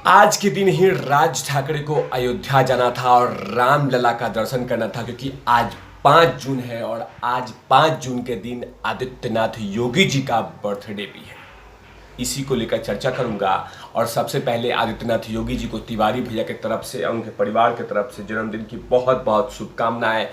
आज के दिन ही राज ठाकरे को अयोध्या जाना था और रामलला का दर्शन करना था, क्योंकि आज 5 जून है और आज 5 जून के दिन आदित्यनाथ योगी जी का बर्थडे भी है। इसी को लेकर चर्चा करूंगा। और सबसे पहले आदित्यनाथ योगी जी को तिवारी भैया की तरफ से और उनके परिवार की तरफ से जन्मदिन की बहुत बहुत शुभकामनाएं।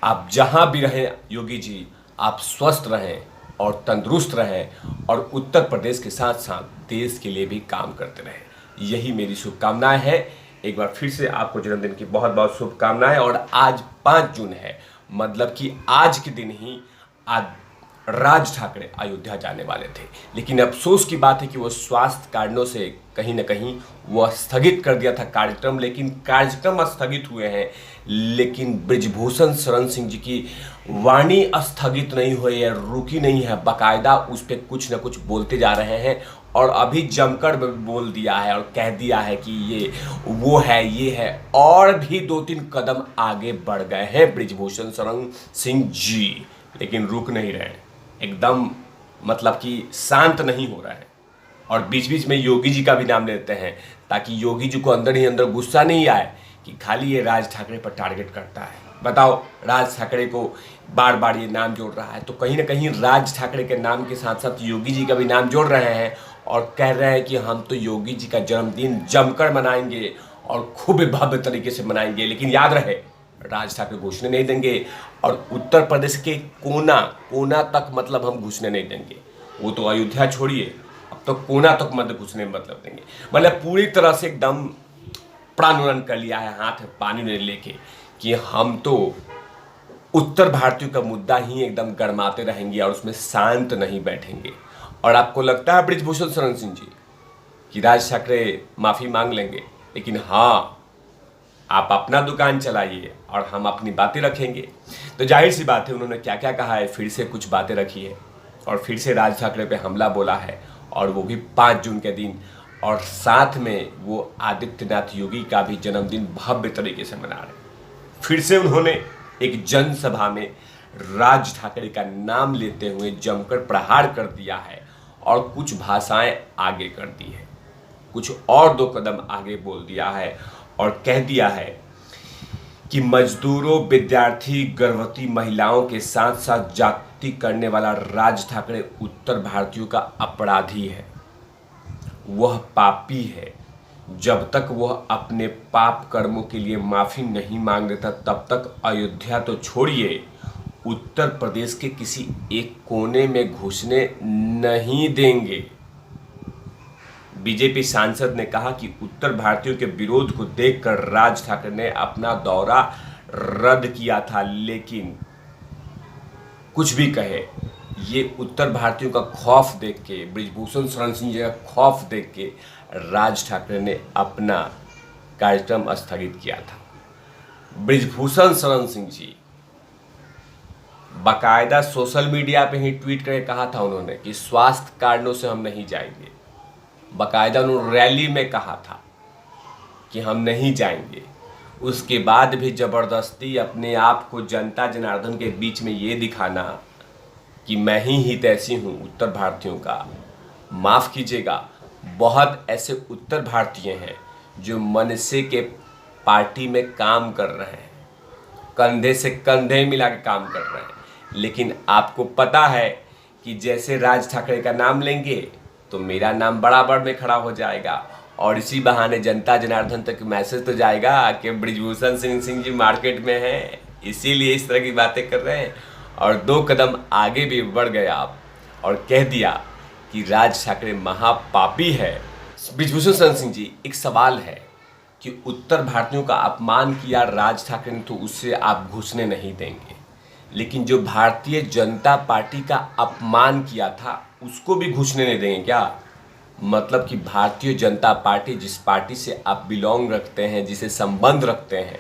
आप जहां भी रहें योगी जी, आप स्वस्थ रहें और तंदुरुस्त रहें और उत्तर प्रदेश के साथ साथ देश के लिए भी काम करते रहें, यही मेरी शुभकामनाएं हैं। एक बार फिर से आपको जन्मदिन की बहुत बहुत शुभकामनाएं। और आज 5 जून है, मतलब कि आज के दिन ही आज राज ठाकरे अयोध्या जाने वाले थे, लेकिन अफसोस की बात है कि वो स्वास्थ्य कारणों से कहीं ना कहीं वो स्थगित कर दिया था कार्यक्रम। लेकिन कार्यक्रम स्थगित हुए हैं, लेकिन ब्रिजभूषण शरण सिंह जी की वाणी स्थगित नहीं हुई है, रुकी नहीं है, बाकायदा उस पर कुछ ना कुछ बोलते जा रहे हैं। और अभी जमकर बोल दिया है और कह दिया है कि ये वो है, ये है, और भी 2-3 कदम आगे बढ़ गए हैं ब्रिजभूषण शरण सिंह जी, लेकिन रुक नहीं रहे, एकदम मतलब कि शांत नहीं हो रहा है। और बीच बीच में योगी जी का भी नाम लेते हैं, ताकि योगी जी को अंदर ही अंदर गुस्सा नहीं आए कि खाली ये राज ठाकरे पर टारगेट करता है। बताओ, राज ठाकरे को बार बार ये नाम जोड़ रहा है, तो कहीं ना कहीं राज ठाकरे के नाम के साथ साथ योगी जी का भी नाम जोड़ रहे हैं और कह रहे हैं कि हम तो योगी जी का जन्मदिन जमकर मनाएंगे और खूब भव्य तरीके से मनाएंगे। लेकिन याद रहे, राज ठाकरे घुसने नहीं देंगे और उत्तर प्रदेश के कोना कोना तक मतलब हम घुसने नहीं देंगे। वो तो अयोध्या छोड़िए, अब तो कोना तक मत घुसने मतलब देंगे। मतलब पूरी तरह से एकदम प्राणवरण कर लिया है, हाथ में पानी में लेके, कि हम तो उत्तर भारतीयों का मुद्दा ही एकदम गरमाते रहेंगे और उसमें शांत नहीं बैठेंगे। और आपको लगता है ब्रिजभूषण शरण सिंह जी कि राज ठाकरे माफी मांग लेंगे? लेकिन हाँ, आप अपना दुकान चलाइए और हम अपनी बातें रखेंगे। तो जाहिर सी बात है, उन्होंने क्या क्या कहा है, फिर से कुछ बातें रखी है और फिर से राज ठाकरे पे हमला बोला है, और वो भी 5 जून के दिन। और साथ में वो आदित्यनाथ योगी का भी जन्मदिन भव्य तरीके से मना रहे हैं। फिर से उन्होंने एक जनसभा में राज ठाकरे का नाम लेते हुए जमकर प्रहार कर दिया है और कुछ भाषाएं आगे कर दी है, कुछ और 2 कदम आगे बोल दिया है और कह दिया है कि मजदूरों, विद्यार्थी, गर्भवती महिलाओं के साथ साथ जाति करने वाला राज ठाकरे उत्तर भारतीयों का अपराधी है, वह पापी है। जब तक वह अपने पाप कर्मों के लिए माफी नहीं मांग लेता, तब तक अयोध्या तो छोड़िए, उत्तर प्रदेश के किसी एक कोने में घुसने नहीं देंगे। बीजेपी सांसद ने कहा कि उत्तर भारतीयों के विरोध को देखकर राज ठाकरे ने अपना दौरा रद्द किया था। लेकिन कुछ भी कहे, ये उत्तर भारतीयों का खौफ देख के, ब्रिजभूषण शरण सिंह जी का खौफ देख के राज ठाकरे ने अपना कार्यक्रम स्थगित किया था। ब्रिजभूषण शरण सिंह जी बाकायदा सोशल मीडिया पे ही ट्वीट करके कहा था उन्होंने कि स्वास्थ्य कारणों से हम नहीं जाएंगे। बाकायदा उन्होंने रैली में कहा था कि हम नहीं जाएंगे। उसके बाद भी ज़बरदस्ती अपने आप को जनता जनार्दन के बीच में ये दिखाना कि मैं ही हितैषी हूँ उत्तर भारतीयों का। माफ़ कीजिएगा, बहुत ऐसे उत्तर भारतीय हैं जो मनसे के पार्टी में काम कर रहे हैं, कंधे से कंधे मिला के काम कर रहे हैं। लेकिन आपको पता है कि जैसे राज ठाकरे का नाम लेंगे तो मेरा नाम बराबर में खड़ा हो जाएगा और इसी बहाने जनता जनार्दन तक मैसेज तो जाएगा कि ब्रिजभूषण सिंह जी मार्केट में हैं, इसीलिए इस तरह की बातें कर रहे हैं। और 2 कदम आगे भी बढ़ गए आप और कह दिया कि राज ठाकरे महापापी है। ब्रिजभूषण शरण सिंह जी, एक सवाल है कि उत्तर भारतीयों का अपमान किया राज ठाकरे ने, तो उससे आप घुसने नहीं देंगे, लेकिन जो भारतीय जनता पार्टी का अपमान किया था उसको भी घुसने नहीं देंगे क्या? मतलब कि भारतीय जनता पार्टी, जिस पार्टी से आप बिलोंग रखते हैं, जिसे संबंध रखते हैं,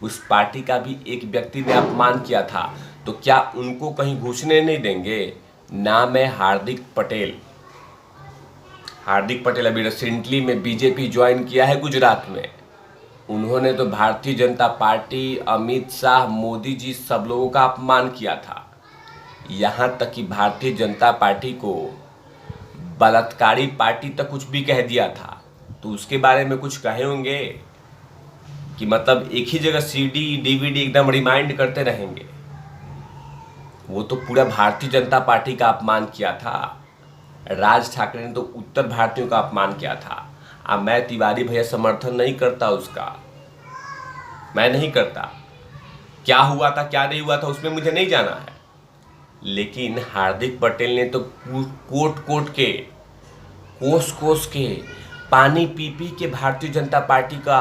उस पार्टी का भी एक व्यक्ति ने अपमान किया था, तो क्या उनको कहीं घुसने नहीं देंगे? नाम है हार्दिक पटेल। हार्दिक पटेल अभी रिसेंटली में बीजेपी ज्वाइन किया है गुजरात में। उन्होंने तो भारतीय जनता पार्टी, अमित शाह, मोदी जी, सब लोगों का अपमान किया था। यहाँ तक कि भारतीय जनता पार्टी को बलात्कारी पार्टी तक कुछ भी कह दिया था। तो उसके बारे में कुछ कहे होंगे कि मतलब एक ही जगह सीडी डीवीडी एकदम रिमाइंड करते रहेंगे। वो तो पूरा भारतीय जनता पार्टी का अपमान किया था। राज ठाकरे ने तो उत्तर भारतीयों का अपमान किया था। अब मैं तिवारी भैया समर्थन नहीं करता उसका, मैं नहीं करता। क्या हुआ था क्या नहीं हुआ था उसमें मुझे नहीं जाना है, लेकिन हार्दिक पटेल ने तो कोट कोट के कोस कोस के पानी पी पी के भारतीय जनता पार्टी का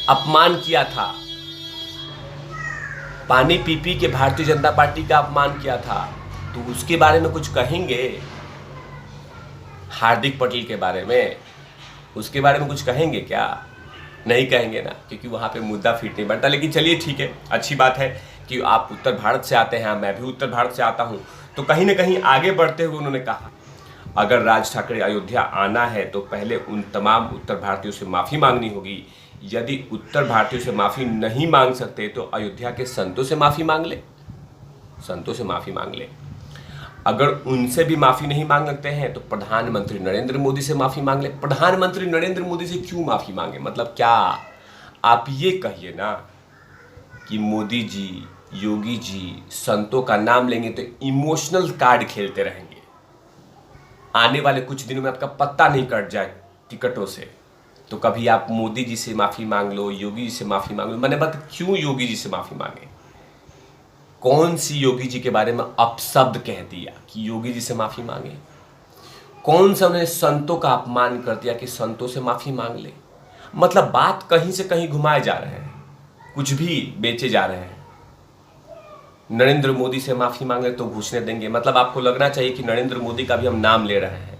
अपमान किया था। पानी पी पी के भारतीय जनता पार्टी का अपमान किया था। तो उसके बारे में कुछ कहेंगे? हार्दिक पटेल के बारे में, उसके बारे में कुछ कहेंगे क्या? नहीं कहेंगे ना, क्योंकि वहाँ पे मुद्दा फिट नहीं बनता। लेकिन चलिए ठीक है, अच्छी बात है कि आप उत्तर भारत से आते हैं, मैं भी उत्तर भारत से आता हूँ। तो कहीं ना कहीं आगे बढ़ते हुए उन्होंने कहा अगर राज ठाकरे अयोध्या आना है तो पहले उन तमाम उत्तर भारतीयों से माफ़ी मांगनी होगी। यदि उत्तर भारतीयों से माफ़ी नहीं मांग सकते तो अयोध्या के संतों से माफ़ी मांग ले, संतों से माफ़ी मांग ले। अगर उनसे भी माफ़ी नहीं मांग सकते हैं तो प्रधानमंत्री नरेंद्र मोदी से माफ़ी मांग ले। प्रधानमंत्री नरेंद्र मोदी से क्यों माफ़ी मांगे? मतलब क्या आप ये कहिए ना कि मोदी जी, योगी जी संतों का नाम लेंगे तो इमोशनल कार्ड खेलते रहेंगे, आने वाले कुछ दिनों में आपका पत्ता नहीं कट जाए टिकटों से, तो कभी आप मोदी जी से माफ़ी मांग लो, योगी जी से माफ़ी मांग लो। मैंने बात क्यों योगी जी से माफ़ी मांगे? कौन सी योगी जी के बारे में अपशब्द कह दिया कि योगी जी से माफ़ी मांगे? कौन सा उन्हें संतों का अपमान कर दिया कि संतों से माफ़ी मांग ले? मतलब बात कहीं से कहीं घुमाए जा रहे हैं, कुछ भी बेचे जा रहे हैं। नरेंद्र मोदी से माफ़ी मांगे तो घुसने देंगे। मतलब आपको लगना चाहिए कि नरेंद्र मोदी का भी हम नाम ले रहे हैं।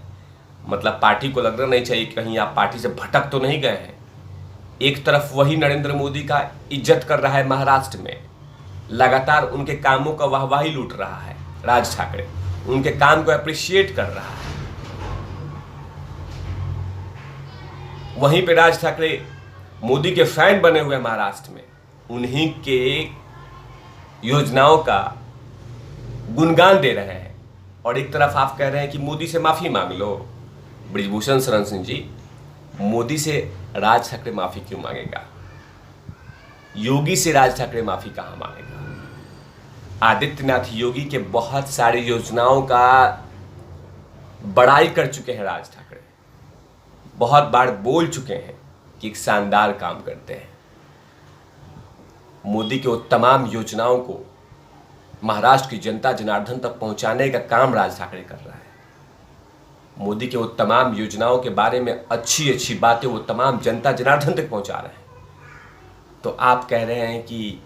मतलब पार्टी को लगना नहीं चाहिए कि कहीं आप पार्टी से भटक तो नहीं गए हैं। एक तरफ वही नरेंद्र मोदी का इज्जत कर रहा है महाराष्ट्र में, लगातार उनके कामों का वाहवाही लूट रहा है राज ठाकरे, उनके काम को अप्रिशिएट कर रहा है। वहीं पे राज ठाकरे मोदी के फैन बने हुए महाराष्ट्र में, उन्हीं के योजनाओं का गुणगान दे रहे हैं। और एक तरफ आप कह रहे हैं कि मोदी से माफ़ी मांग लो। ब्रिजभूषण शरण सिंह जी, मोदी से राज ठाकरे माफ़ी क्यों मांगेगा? योगी से राज ठाकरे माफ़ी कहाँ मांगेगा? आदित्यनाथ योगी के बहुत सारी योजनाओं का बड़ाई कर चुके हैं राज ठाकरे, बहुत बार बोल चुके हैं कि एक शानदार काम करते हैं। मोदी के वो तमाम योजनाओं को महाराष्ट्र की जनता जनार्दन तक पहुंचाने का काम राज ठाकरे कर रहा है। मोदी के वो तमाम योजनाओं के बारे में अच्छी अच्छी बातें वो तमाम जनता जनार्दन तक पहुंचा रहे हैं। तो आप कह रहे हैं कि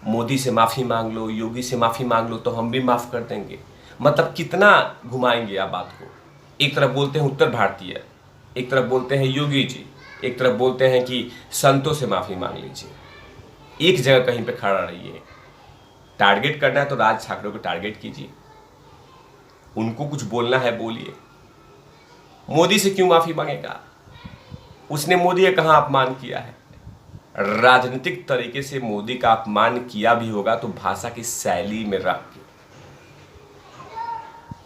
मोदी से माफ़ी मांग लो, योगी से माफ़ी मांग लो तो हम भी माफ़ कर देंगे। मतलब कितना घुमाएंगे आप बात को? एक तरफ बोलते हैं उत्तर भारतीय, एक तरफ बोलते हैं योगी जी, एक तरफ बोलते हैं कि संतों से माफ़ी मांग लीजिए। एक जगह कहीं पे खड़ा रहिए। टारगेट करना है तो राज ठाकरे को टारगेट कीजिए, उनको कुछ बोलना है बोलिए। मोदी से क्यों माफ़ी मांगेगा? उसने मोदी का कहाँ अपमान किया है? राजनीतिक तरीके से मोदी का अपमान किया भी होगा तो भाषा की शैली में रख के,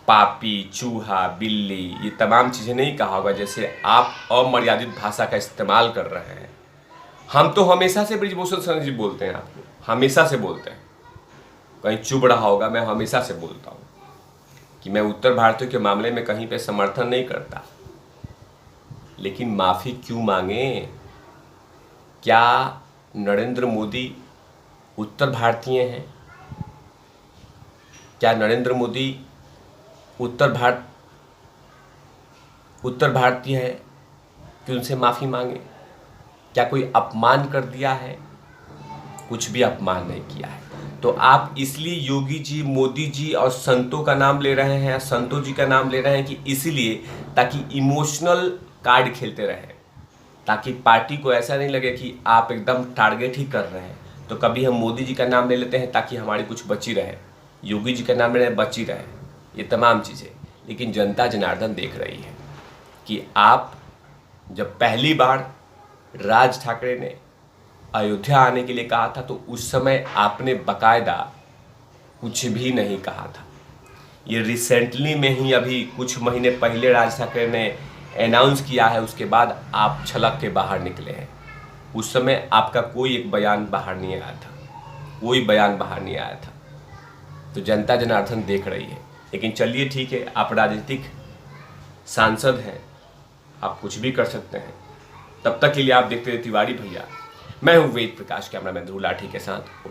पापी, चूहा, बिल्ली, ये तमाम चीज़ें नहीं कहा होगा जैसे आप अमर्यादित भाषा का इस्तेमाल कर रहे हैं। हम तो हमेशा से ब्रिजभूषण शरण जी बोलते हैं, आपको हमेशा से बोलते हैं, कहीं चुभ रहा होगा, मैं हमेशा से बोलता हूँ कि मैं उत्तर भारतीयों के मामले में कहीं पे समर्थन नहीं करता। लेकिन माफ़ी क्यों मांगे? क्या नरेंद्र मोदी उत्तर भारतीय हैं? क्या नरेंद्र मोदी उत्तर भारतीय है कि उनसे माफ़ी मांगे? क्या कोई अपमान कर दिया है? कुछ भी अपमान नहीं किया है। तो आप इसलिए योगी जी, मोदी जी और संतों का नाम ले रहे हैं, संतों जी का नाम ले रहे हैं कि इसीलिए ताकि इमोशनल कार्ड खेलते रहें, ताकि पार्टी को ऐसा नहीं लगे कि आप एकदम टारगेट ही कर रहे हैं। तो कभी हम मोदी जी का नाम ले लेते हैं ताकि हमारी कुछ बची रहे, योगी जी का नाम ले रहे हैं बची रहे, ये तमाम चीज़ें। लेकिन जनता जनार्दन देख रही है कि आप जब पहली बार राज ठाकरे ने अयोध्या आने के लिए कहा था तो उस समय आपने बकायदा कुछ भी नहीं कहा था। ये रिसेंटली में ही अभी कुछ महीने पहले राज ठाकरे ने अनाउंस किया है उसके बाद आप छलक के बाहर निकले हैं। उस समय आपका कोई एक बयान बाहर नहीं आया था, कोई बयान बाहर नहीं आया था। तो जनता जनार्दन देख रही है। लेकिन चलिए ठीक है, आप राजनीतिक सांसद हैं, आप कुछ भी कर सकते हैं। तब तक के लिए आप देखते रहे तिवारी भैया। मैं हूं वेद प्रकाश, कैमरामैन ध्रुव लाठी के साथ।